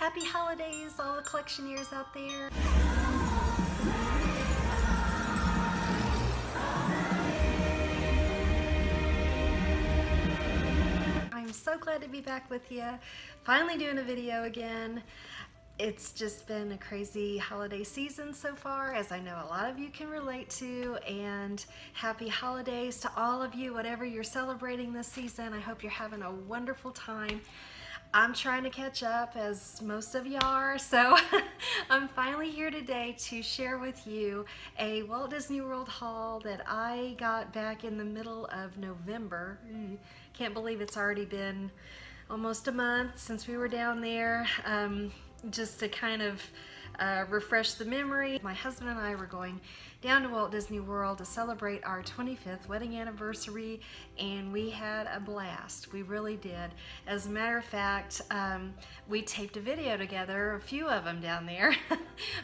Happy holidays, all the collectioneers out there. I'm so glad to be back with you. Finally doing a video again. It's just been a crazy holiday season so far, as I know a lot of you can relate to, and happy holidays to all of you, whatever you're celebrating this season. I hope you're having a wonderful time. I'm trying to catch up, as most of you are, so I'm finally here today to share with you a Walt Disney World haul that I got back in the middle of November. Can't believe it's already been almost a month since we were down there. Just to kind of refresh the memory, my husband and I were going down to Walt Disney World to celebrate our 25th wedding anniversary, and we had a blast. We really did. As a matter of fact, we taped a video together, a few of them down there,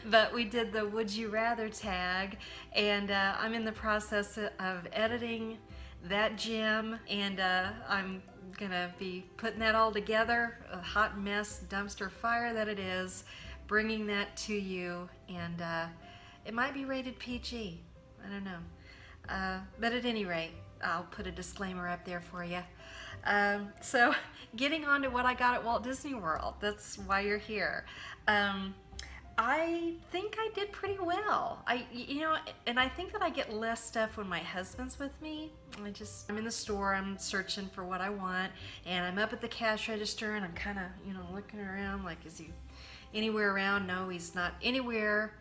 but we did the Would You Rather tag, and I'm in the process of editing that gem, and I'm gonna be putting that all together, a hot mess dumpster fire that it is, bringing that to you, and it might be rated PG, I don't know, but at any rate, I'll put a disclaimer up there for you. So getting on to what I got at Walt Disney World, that's why you're here. I think I did pretty well. And I think that I get less stuff when my husband's with me. I'm in the store, I'm searching for what I want, and I'm up at the cash register, and I'm kind of, looking around like, is he anywhere around? No, he's not anywhere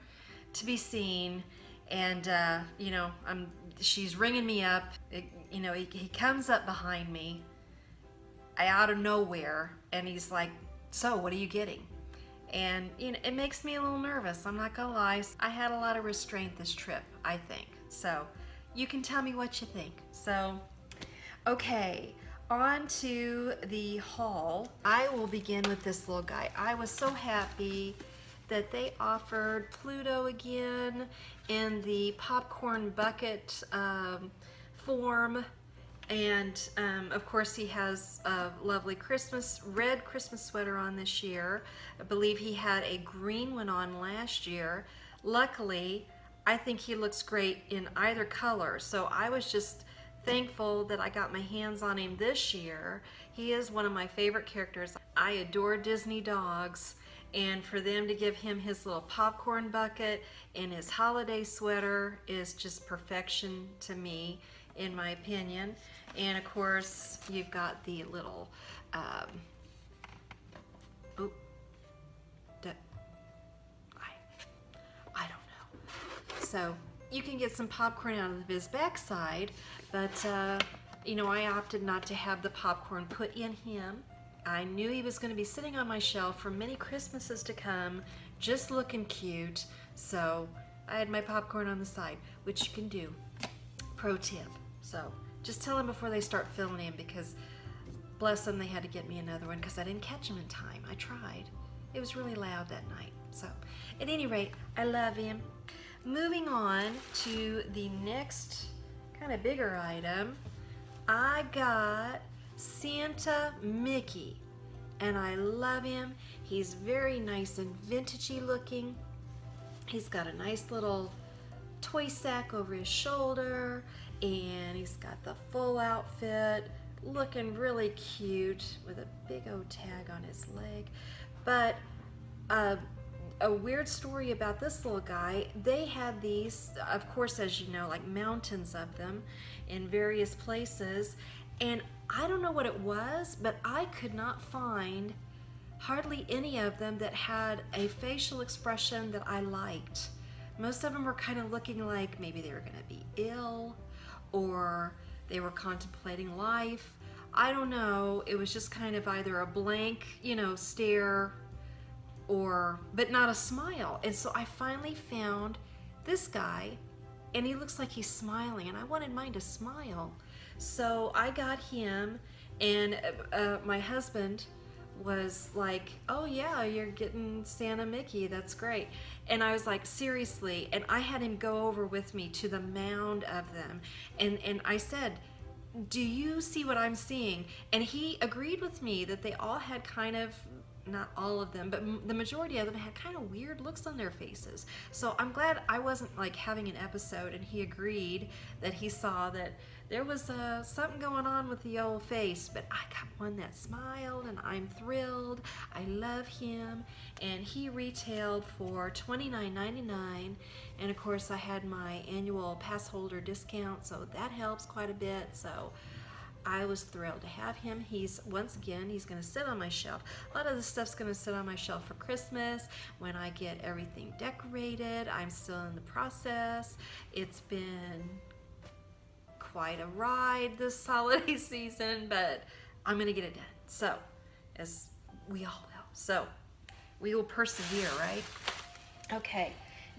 to be seen. And she's ringing me up. He comes up behind me, out of nowhere, and he's like, "So, what are you getting?" And it makes me a little nervous, I'm not gonna lie. I had a lot of restraint this trip, I think. So you can tell me what you think. So, okay, on to the haul. I will begin with this little guy. I was so happy that they offered Pluto again in the popcorn bucket form. And of course he has a lovely red Christmas sweater on this year. I believe he had a green one on last year. Luckily, I think he looks great in either color. So I was just thankful that I got my hands on him this year. He is one of my favorite characters. I adore Disney dogs, and for them to give him his little popcorn bucket and his holiday sweater is just perfection to me, in my opinion. And of course, you've got the little, I don't know. So you can get some popcorn out of his backside, but I opted not to have the popcorn put in him. I knew he was going to be sitting on my shelf for many Christmases to come, just looking cute. So I had my popcorn on the side, which you can do. Pro tip. So just tell them before they start filling in, because bless them, they had to get me another one because I didn't catch them in time. I tried. It was really loud that night. So at any rate, I love him. Moving on to the next kind of bigger item, I got Santa Mickey, and I love him. He's very nice and vintagey looking. He's got a nice little toy sack over his shoulder, and he's got the full outfit, looking really cute with a big old tag on his leg. But a weird story about this little guy, they had these, of course, as you know, like mountains of them in various places, and I don't know what it was, but I could not find hardly any of them that had a facial expression that I liked. Most of them were kind of looking like maybe they were going to be ill, or they were contemplating life. I don't know. It was just kind of either a blank, stare, but not a smile. And so I finally found this guy, and he looks like he's smiling, and I wanted mine to smile. So I got him, and my husband was like, "Oh yeah, you're getting Santa Mickey, that's great." And I was like, seriously? And I had him go over with me to the mound of them, and I said, "Do you see what I'm seeing?" And he agreed with me that they all had kind of not all of them, but the majority of them had kind of weird looks on their faces. So I'm glad I wasn't like having an episode and he agreed that he saw that there was something going on with the old face, but I got one that smiled and I'm thrilled. I love him, and he retailed for $29.99, and of course I had my annual pass holder discount, so that helps quite a bit. So I was thrilled to have him. He's, once again, he's going to sit on my shelf. A lot of the stuff's going to sit on my shelf for Christmas when I get everything decorated. I'm still in the process. It's been quite a ride this holiday season, but I'm going to get it done. So, as we all know. So, we will persevere, right? Okay,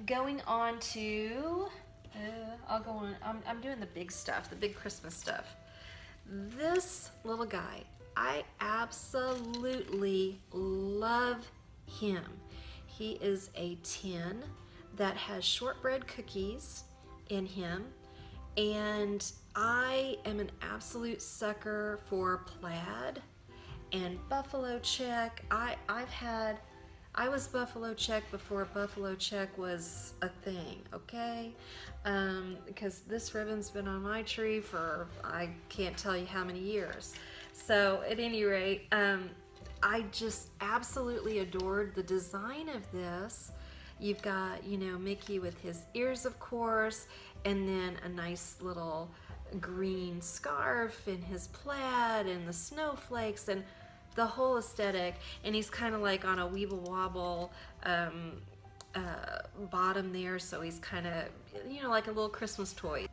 going on to, I'll go on, I'm doing the big stuff, the big Christmas stuff. This little guy, I absolutely love him. He is a tin that has shortbread cookies in him, and I am an absolute sucker for plaid and buffalo check. I was buffalo check before buffalo check was a thing, okay? Because this ribbon's been on my tree for I can't tell you how many years. So at any rate, I just absolutely adored the design of this. You've got, you know, Mickey with his ears, of course, and then a nice little green scarf and his plaid and the snowflakes and the whole aesthetic. And he's kind of like on a weeble wobble bottom there, so he's kind of, you know, like a little Christmas toy.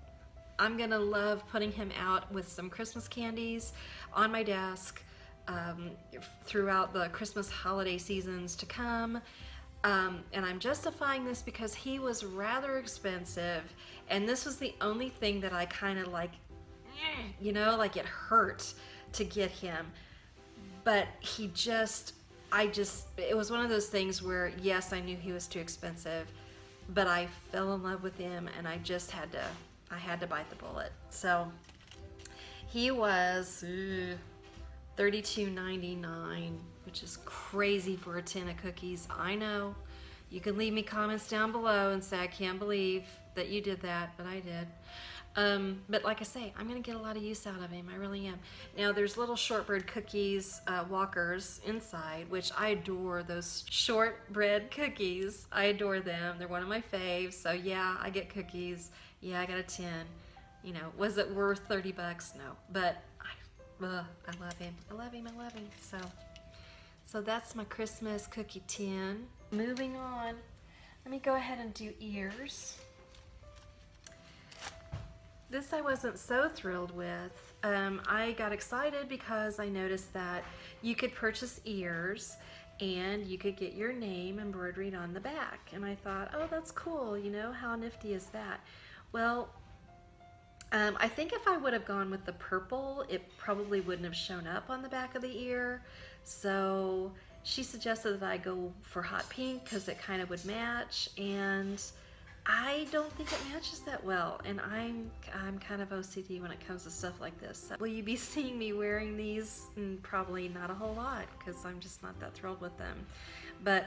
I'm gonna love putting him out with some Christmas candies on my desk throughout the Christmas holiday seasons to come. And I'm justifying this because he was rather expensive, and this was the only thing that I kind of like, you know, like it hurt to get him. But he just, it was one of those things where, yes, I knew he was too expensive, but I fell in love with him, and I just had to, I had to bite the bullet. So he was $32.99, which is crazy for a tin of cookies. I know. You can leave me comments down below and say, I can't believe that you did that, but I did. But like I say, I'm going to get a lot of use out of him. I really am. Now, there's little shortbread cookies, walkers inside, which I adore those shortbread cookies. I adore them. They're one of my faves. So yeah, I get cookies. Yeah, I got a tin. You know, was it worth 30 bucks? No, but I love him. I love him. I love him. So that's my Christmas cookie tin. Moving on, let me go ahead and do ears. This I wasn't so thrilled with. I got excited because I noticed that you could purchase ears and you could get your name embroidered on the back. And I thought, oh, that's cool, you know, how nifty is that? Well, I think if I would have gone with the purple, it probably wouldn't have shown up on the back of the ear. So she suggested that I go for hot pink because it kind of would match, and I don't think it matches that well, and I'm kind of OCD when it comes to stuff like this. So will you be seeing me wearing these? Probably not a whole lot, because I'm just not that thrilled with them. But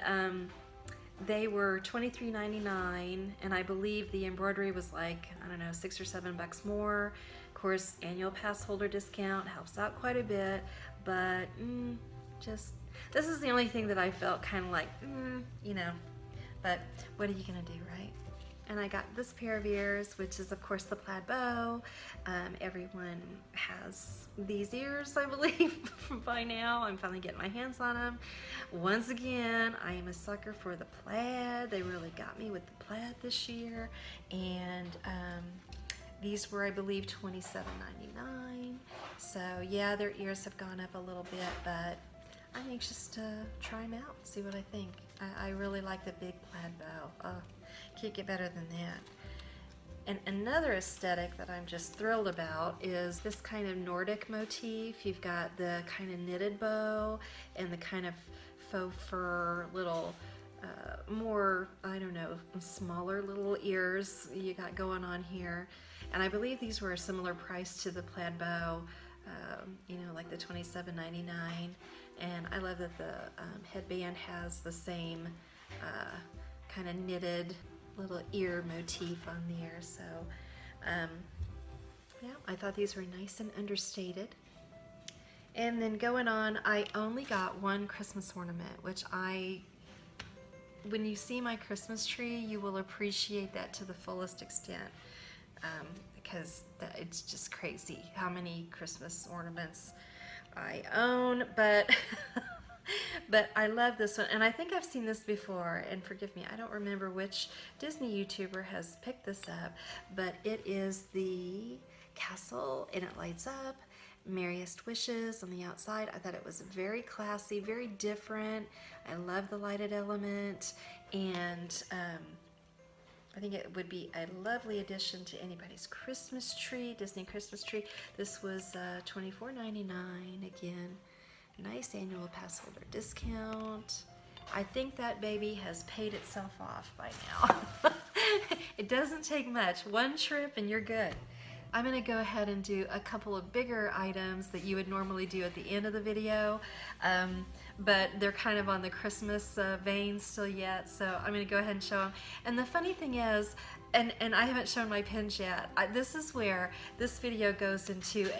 they were $23.99, and I believe the embroidery was like, I don't know, $6 or $7 more. Of course, annual pass holder discount helps out quite a bit, but just, this is the only thing that I felt kind of like, you know, but what are you gonna do, right? And I got this pair of ears, which is of course the plaid bow. Everyone has these ears, I believe, by now. I'm finally getting my hands on them. Once again, I am a sucker for the plaid. They really got me with the plaid this year. And these were, I believe, $27.99. So yeah, their ears have gone up a little bit, but I'm anxious to try them out, see what I think. I really like the big plaid bow. Can't get better than that. And another aesthetic that I'm just thrilled about is this kind of Nordic motif. You've got the kind of knitted bow and the kind of faux fur little, more, I don't know, smaller little ears you got going on here. And I believe these were a similar price to the plaid bow, you know, like the $27.99. And I love that the headband has the same kind of knitted little ear motif on there. So yeah, I thought these were nice and understated. And then going on, I only got one Christmas ornament, which when you see my Christmas tree, you will appreciate that to the fullest extent, because it's just crazy how many Christmas ornaments I own, but but I love this one, and I think I've seen this before, and forgive me, I don't remember which Disney YouTuber has picked this up, but it is the castle, and it lights up. Merriest Wishes on the outside. I thought it was very classy, very different. I love the lighted element, and I think it would be a lovely addition to anybody's Christmas tree, Disney Christmas tree. This was $24.99. Again, nice annual pass holder discount. I think that baby has paid itself off by now. It doesn't take much. One trip and you're good. I'm going to go ahead and do a couple of bigger items that you would normally do at the end of the video, but they're kind of on the Christmas vein still yet, so I'm going to go ahead and show them. And the funny thing is, and I haven't shown my pins yet, this is where this video goes into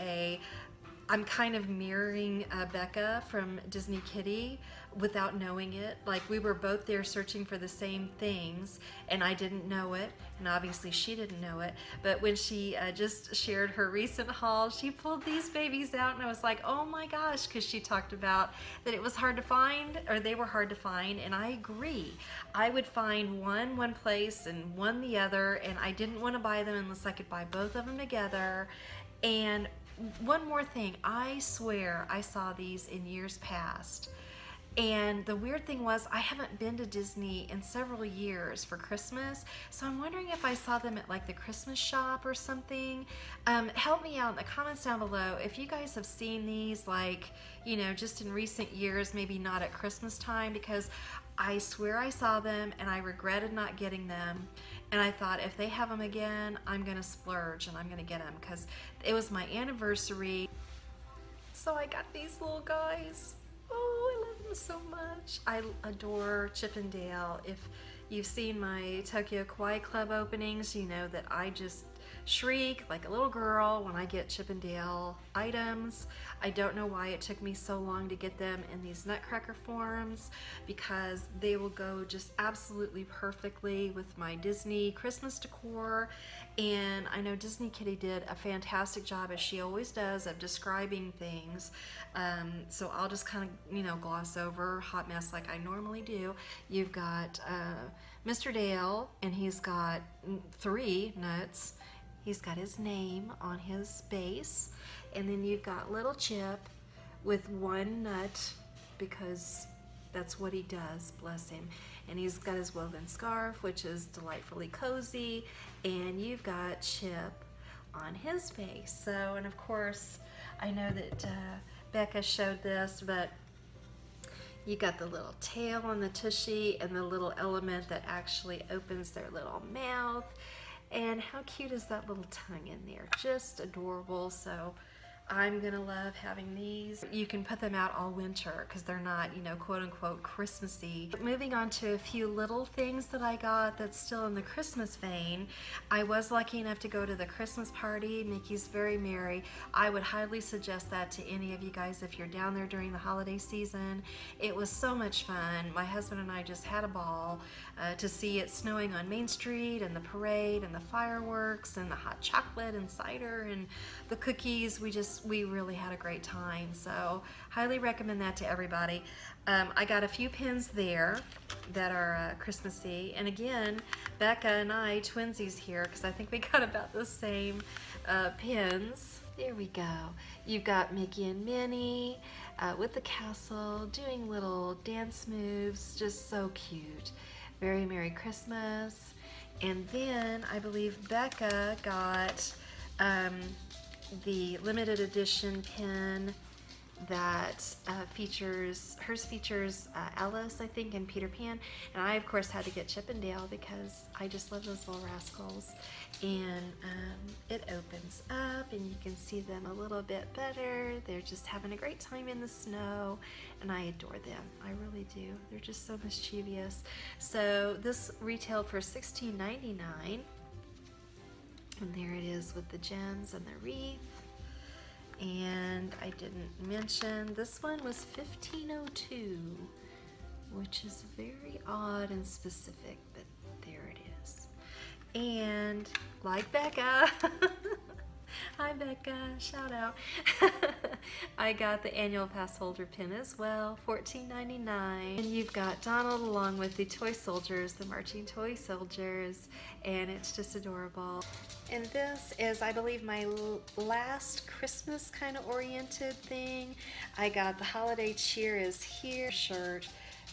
I'm kind of mirroring Becca from Disney Kitty without knowing it. Like, we were both there searching for the same things, and I didn't know it, and obviously she didn't know it. But when she just shared her recent haul, she pulled these babies out, and I was like, oh my gosh, because she talked about that it was hard to find, or they were hard to find, and I agree. I would find one place and one the other, and I didn't want to buy them unless I could buy both of them together. And one more thing, I swear I saw these in years past. And the weird thing was, I haven't been to Disney in several years for Christmas, so I'm wondering if I saw them at like the Christmas shop or something. Help me out in the comments down below if you guys have seen these, like, you know, just in recent years, maybe not at Christmas time, because I swear I saw them and I regretted not getting them. And I thought, if they have them again, I'm gonna splurge and I'm gonna get them, because it was my anniversary. So I got these little guys. Oh, I love them so much. I adore Chip and Dale. If you've seen my Tokyo Kawaii Club openings, you know that I just shriek like a little girl when I get Chip and Dale items. I don't know why it took me so long to get them in these nutcracker forms, because they will go just absolutely perfectly with my Disney Christmas decor. And I know Disney Kitty did a fantastic job, as she always does, of describing things. So I'll just kind of, you know, gloss over Hot Mess like I normally do. You've got Mr. Dale, and he's got 3 nuts. He's got his name on his base, and then you've got little Chip with 1 nut, because that's what he does, bless him. And he's got his woven scarf, which is delightfully cozy, and you've got Chip on his base. So, and of course, I know that Becca showed this, but you got the little tail on the tushy and the little element that actually opens their little mouth. And how cute is that little tongue in there? Just adorable. So I'm gonna love having these. You can put them out all winter because they're not, you know, quote unquote Christmassy. But moving on to a few little things that I got that's still in the Christmas vein. I was lucky enough to go to the Christmas party, Mickey's Very Merry. I would highly suggest that to any of you guys if you're down there during the holiday season. It was so much fun. My husband and I just had a ball to see it snowing on Main Street, and the parade and the fireworks and the hot chocolate and cider and the cookies. We really had a great time, so highly recommend that to everybody. I got a few pins there that are Christmassy, and again, Becca and I, twinsies here, because I think we got about the same pins. There we go. You've got Mickey and Minnie with the castle doing little dance moves, just so cute. Very Merry Christmas. And then I believe Becca got the limited edition pin that hers features Alice, I think, and Peter Pan, and I of course had to get Chip and Dale because I just love those little rascals. And it opens up and you can see them a little bit better. They're just having a great time in the snow, and I adore them. I really do. They're just so mischievous. So this retailed for $16.99, and there it is with the gems and the wreath. And I didn't mention this one was $15.02, which is very odd and specific, but there it is. And like Becca, hi Becca, shout out. I got the annual pass holder pin as well, $14.99. And you've got Donald along with the toy soldiers, the marching toy soldiers, and it's just adorable. And this is, I believe, my last Christmas kind of oriented thing. I got the Holiday Cheer is Here shirt,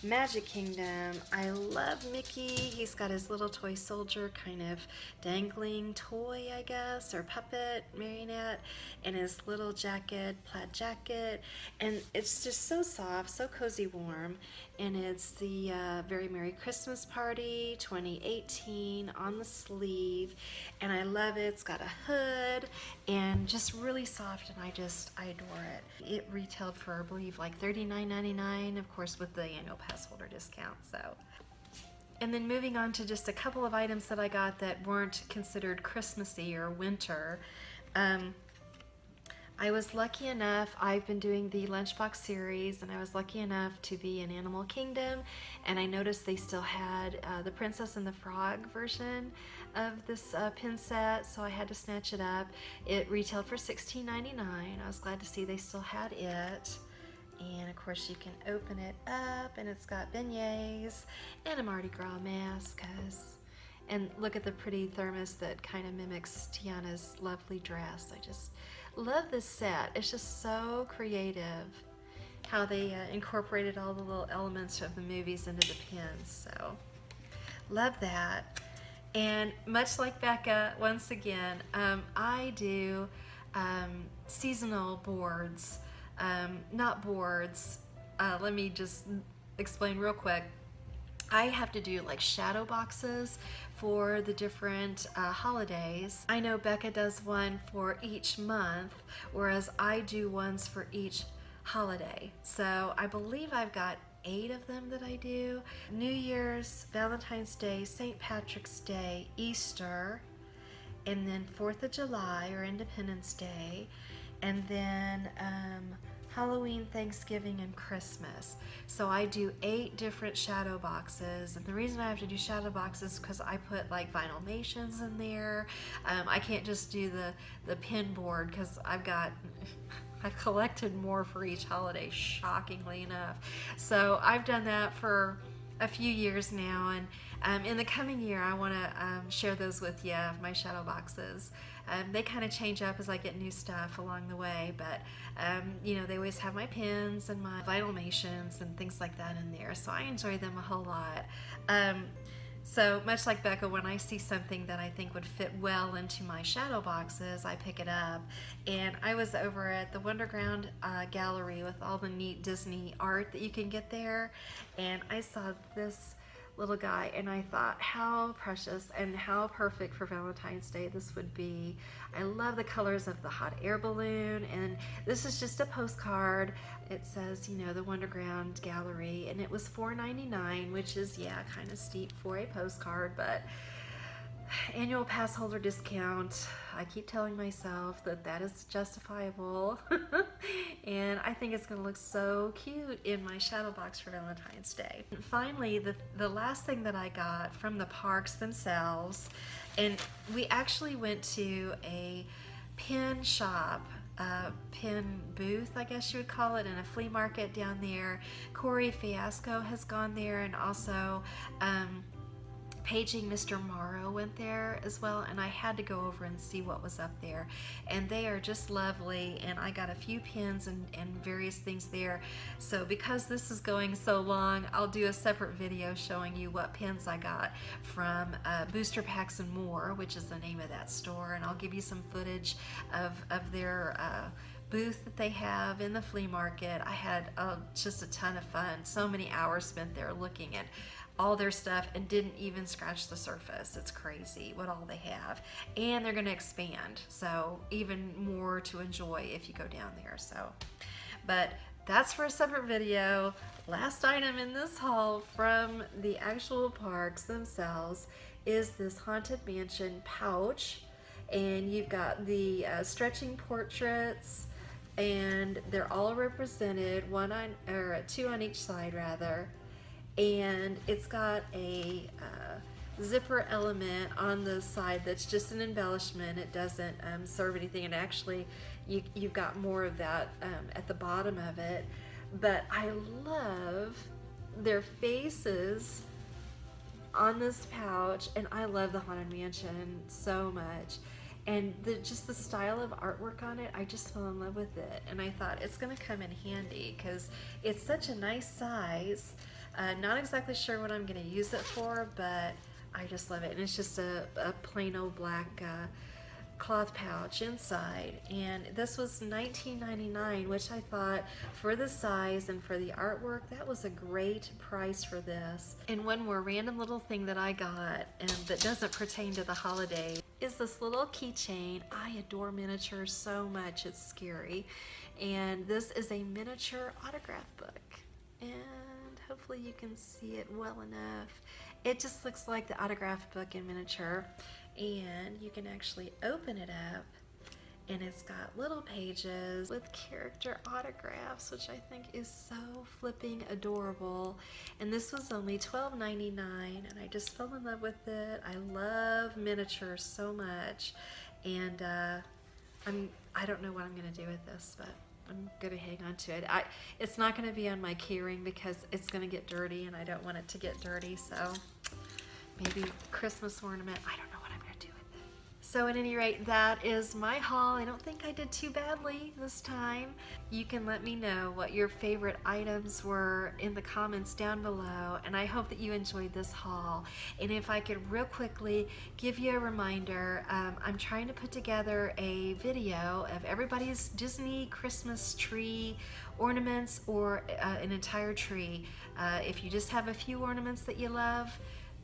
Magic Kingdom. I love Mickey. He's got his little toy soldier kind of dangling toy, I guess, or puppet marionette, and his little jacket, plaid jacket, and it's just so soft, so cozy warm. And it's the Very Merry Christmas Party 2018 on the sleeve, and I love it. It's got a hood and just really soft, and I adore it. It retailed for, I believe, like $39.99, of course with the annual pass holder discount. So, and then moving on to just a couple of items that I got that weren't considered Christmassy or winter. I was lucky enough, I've been doing the Lunchbox series, and I was lucky enough to be in Animal Kingdom, and I noticed they still had the Princess and the Frog version of this pin set, so I had to snatch it up. It retailed for $16.99. I was glad to see they still had it. And of course you can open it up, and it's got beignets and a Mardi Gras mask. And look at the pretty thermos that kind of mimics Tiana's lovely dress. I just love this set. It's just so creative how they incorporated all the little elements of the movies into the pins. So love that. And much like Becca, once again, I do seasonal boards. Not boards. Let me just explain real quick. I have to do like shadow boxes for the different holidays. I know Becca does one for each month, whereas I do ones for each holiday. So I believe I've got 8 of them that I do. New Year's, Valentine's Day, St. Patrick's Day, Easter, and then 4th of July or Independence Day, and then Halloween, Thanksgiving, and Christmas. So I do 8 different shadow boxes, and the reason I have to do shadow boxes is because I put like Vinylmations in there. I can't just do the pin board because I've collected more for each holiday, shockingly enough. So I've done that for a few years now, and in the coming year I want to share those with you, my shadow boxes. They kind of change up as I get new stuff along the way, but you know, they always have my pins and my Vinylmations and things like that in there, so I enjoy them a whole lot. So much like Becca, when I see something that I think would fit well into my shadow boxes, I pick it up. And I was over at the Wonderground gallery with all the neat Disney art that you can get there, and I saw this little guy, and I thought how precious and how perfect for Valentine's Day this would be. I love the colors of the hot air balloon, and this is just a postcard. It says, you know, the Wonderground Gallery, and it was $4.99, which is, yeah, kind of steep for a postcard, but annual pass holder discount. I keep telling myself that that is justifiable, and I think it's going to look so cute in my shadow box for Valentine's Day. And finally, the last thing that I got from the parks themselves, and we actually went to a pin shop, pin booth, I guess you would call it, in a flea market down there. Corey Fiasco has gone there, and also Paging Mr. Morrow went there as well, and I had to go over and see what was up there, and they are just lovely, and I got a few pins and various things there. So because this is going so long, I'll do a separate video showing you what pins I got from Booster Packs and More, which is the name of that store, and I'll give you some footage of their booth that they have in the flea market. I had just a ton of fun. So many hours spent there looking at all their stuff and didn't even scratch the surface. It's crazy what all they have. And they're gonna expand, so even more to enjoy if you go down there. So, but that's for a separate video. Last item in this haul from the actual parks themselves is this Haunted Mansion pouch. And you've got the stretching portraits, and they're all represented, two on each side rather. And it's got a zipper element on the side that's just an embellishment. It doesn't serve anything, and actually you've got more of that at the bottom of it. But I love their faces on this pouch, and I love the Haunted Mansion so much. And just the style of artwork on it, I just fell in love with it. And I thought it's gonna come in handy because it's such a nice size. Not exactly sure what I'm gonna use it for, but I just love it. And it's just a plain old black cloth pouch inside. And this was $19.99, which I thought for the size and for the artwork, that was a great price for this. And one more random little thing that I got, and that doesn't pertain to the holiday, is this little keychain. I adore miniatures so much, it's scary. And this is a miniature autograph book. And hopefully you can see it well enough. It just looks like the autograph book in miniature, and you can actually open it up, and it's got little pages with character autographs, which I think is so flipping adorable. And this was only $12.99, and I just fell in love with it. I love miniatures so much, and I don't know what I'm gonna do with this, but I'm gonna hang on to it. It's not gonna be on my keyring because it's gonna get dirty, and I don't want it to get dirty. So maybe Christmas ornament. I don't know what I'm gonna do with it. So at any rate, that is my haul. I don't think I did too badly this time. You can let me know what your favorite items were in the comments down below, and I hope that you enjoyed this haul. And if I could real quickly give you a reminder, I'm trying to put together a video of everybody's Disney Christmas tree ornaments, or an entire tree. If you just have a few ornaments that you love,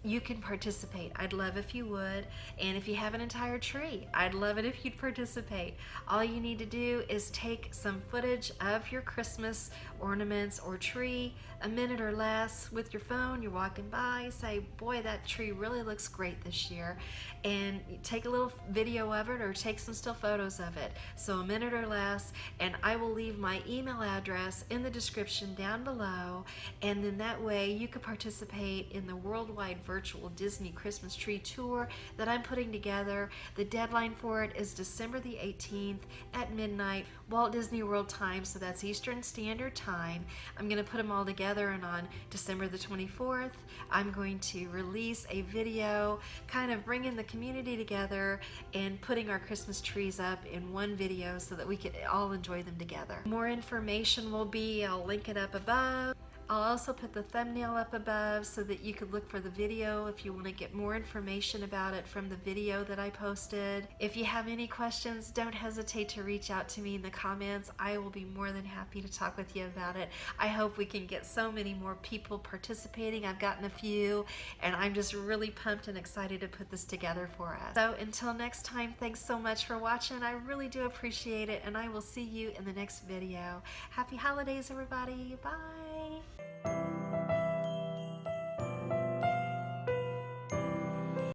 you can participate. I'd love if you would. And if you have an entire tree, I'd love it if you'd participate. All you need to do is take some footage of your Christmas ornaments or tree, a minute or less, with your phone. You're walking by, say, boy, that tree really looks great this year. And take a little video of it, or take some still photos of it. So a minute or less, and I will leave my email address in the description down below. And then that way you could participate in the worldwide virtual Disney Christmas tree tour that I'm putting together. The deadline for it is December the 18th at midnight, Walt Disney World time, so that's Eastern Standard Time. I'm going to put them all together, and on December the 24th, I'm going to release a video kind of bringing the community together and putting our Christmas trees up in one video so that we could all enjoy them together. More information will be, I'll link it up above. I'll also put the thumbnail up above so that you could look for the video if you want to get more information about it from the video that I posted. If you have any questions, don't hesitate to reach out to me in the comments. I will be more than happy to talk with you about it. I hope we can get so many more people participating. I've gotten a few, and I'm just really pumped and excited to put this together for us. So until next time, thanks so much for watching. I really do appreciate it, and I will see you in the next video. Happy holidays, everybody. Bye.